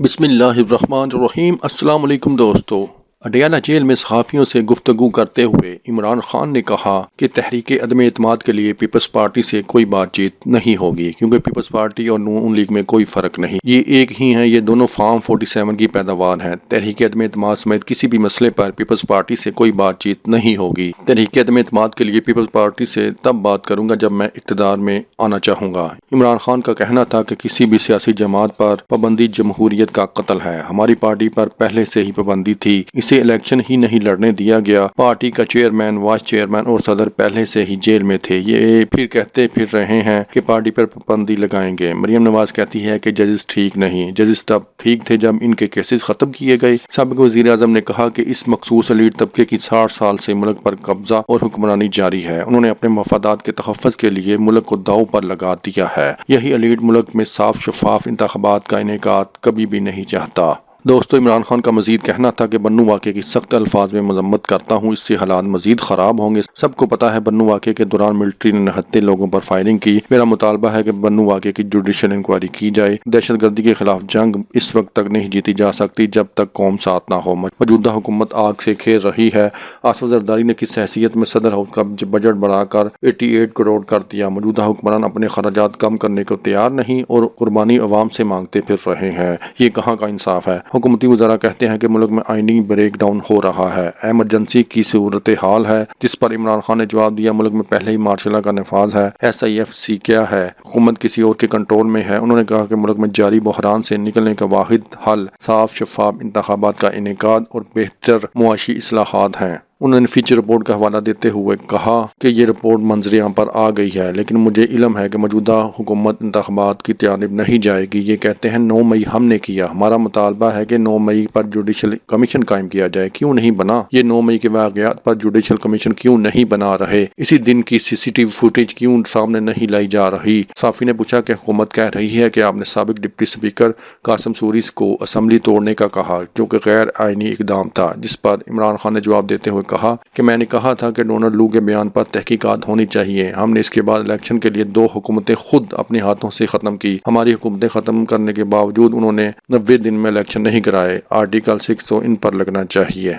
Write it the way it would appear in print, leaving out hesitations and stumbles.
بسم اللہ الرحمن الرحیم۔ السلام علیکم دوستو۔ اڈیالہ جیل میں صحافیوں سے گفتگو کرتے ہوئے عمران خان نے کہا کہ تحریک عدم اعتماد کے لیے پیپلز پارٹی سے کوئی بات چیت نہیں ہوگی کیونکہ پیپلز پارٹی اور نون لیگ میں کوئی فرق نہیں، یہ ایک ہی ہیں، یہ دونوں فارم 47 کی پیداوار ہیں۔ تحریک عدم اعتماد سمیت کسی بھی مسئلے پر پیپلز پارٹی سے کوئی بات چیت نہیں ہوگی۔ تحریک عدم اعتماد کے لیے پیپلز پارٹی سے تب بات کروں گا جب میں اقتدار میں آنا چاہوں گا۔ عمران خان کا کہنا تھا کہ کسی بھی سیاسی جماعت پر پابندی جمہوریت کا قتل ہے۔ ہماری پارٹی پر پہلے سے ہی پابندی تھی، اسے الیکشن ہی نہیں لڑنے دیا گیا۔ پارٹی کا چیئرمین، وائس چیئرمین اور صدر پہلے سے ہی جیل میں تھے، یہ پھر کہتے پھر رہے ہیں کہ پارٹی پر پابندی لگائیں گے۔ مریم نواز کہتی ہے کہ ججز ٹھیک نہیں، ججز تب ٹھیک تھے جب ان کے کیسز ختم کیے گئے۔ سابق وزیر اعظم نے کہا کہ اس مخصوص ایلیٹ طبقے کی 60 سال سے ملک پر قبضہ اور حکمرانی جاری ہے، انہوں نے اپنے مفادات کے تحفظ کے لیے ملک کو داؤ پر لگا دیا ہے۔ یہی ایلیٹ ملک میں صاف شفاف انتخابات کا انعقاد کبھی بھی نہیں چاہتا۔ دوستو، عمران خان کا مزید کہنا تھا کہ بنو واقعے کی سخت الفاظ میں مذمت کرتا ہوں، اس سے حالات مزید خراب ہوں گے۔ سب کو پتا ہے بنو واقعے کے دوران ملٹری نے نہتے لوگوں پر فائرنگ کی۔ میرا مطالبہ ہے کہ بنو واقعے کی جوڈیشل انکوائری کی جائے۔ دہشت گردی کے خلاف جنگ اس وقت تک نہیں جیتی جا سکتی جب تک قوم ساتھ نہ ہو۔ موجودہ حکومت آگ سے کھیر رہی ہے۔ آصف زرداری نے کس حیثیت میں صدر ہاؤس کا بجٹ بڑھا کر 88 کروڑ کر دیا؟ موجودہ حکمران اپنے اخراجات کم کرنے کو تیار نہیں اور قربانی عوام سے مانگتے پھر رہے ہیں، یہ کہاں کا انصاف ہے؟ حکومتی وزراء کہتے ہیں کہ ملک میں آئینی بریک ڈاؤن ہو رہا ہے، ایمرجنسی کی صورتحال ہے، جس پر عمران خان نے جواب دیا ملک میں پہلے ہی مارشل لا کا نفاذ ہے۔ SIFC کیا ہے؟ حکومت کسی اور کے کنٹرول میں ہے۔ انہوں نے کہا کہ ملک میں جاری بحران سے نکلنے کا واحد حل صاف شفاف انتخابات کا انعقاد اور بہتر معاشی اصلاحات ہیں۔ انہوں نے فیچر رپورٹ کا حوالہ دیتے ہوئے کہا کہ یہ رپورٹ منظر عام پر آ گئی ہے، لیکن مجھے علم ہے کہ موجودہ حکومت انتخابات کی جانب نہیں جائے گی۔ یہ کہتے ہیں 9 مئی ہم نے کیا، ہمارا مطالبہ ہے کہ 9 مئی پر جوڈیشل کمیشن قائم کیا جائے۔ کیوں نہیں بنا؟ یہ 9 مئی کے واقعات پر جوڈیشل کمیشن کیوں نہیں بنا رہے؟ اسی دن کی CCTV فوٹیج کیوں سامنے نہیں لائی جا رہی؟ صحافی نے پوچھا کہ حکومت کہہ رہی ہے کہ آپ نے سابق ڈپٹی اسپیکر قاسم سوری کو اسمبلی توڑنے کا کہا، جو کہ غیر آئینی اقدام تھا، جس پر عمران خان نے جواب دیتے ہوئے کہا کہ میں نے کہا تھا کہ ڈونلڈ لو کے بیان پر تحقیقات ہونی چاہیے۔ ہم نے اس کے بعد الیکشن کے لیے 2 حکومتیں خود اپنے ہاتھوں سے ختم کی۔ ہماری حکومتیں ختم کرنے کے باوجود انہوں نے 90 دن میں الیکشن نہیں کرائے۔ آرٹیکل 6 تو ان پر لگنا چاہیے۔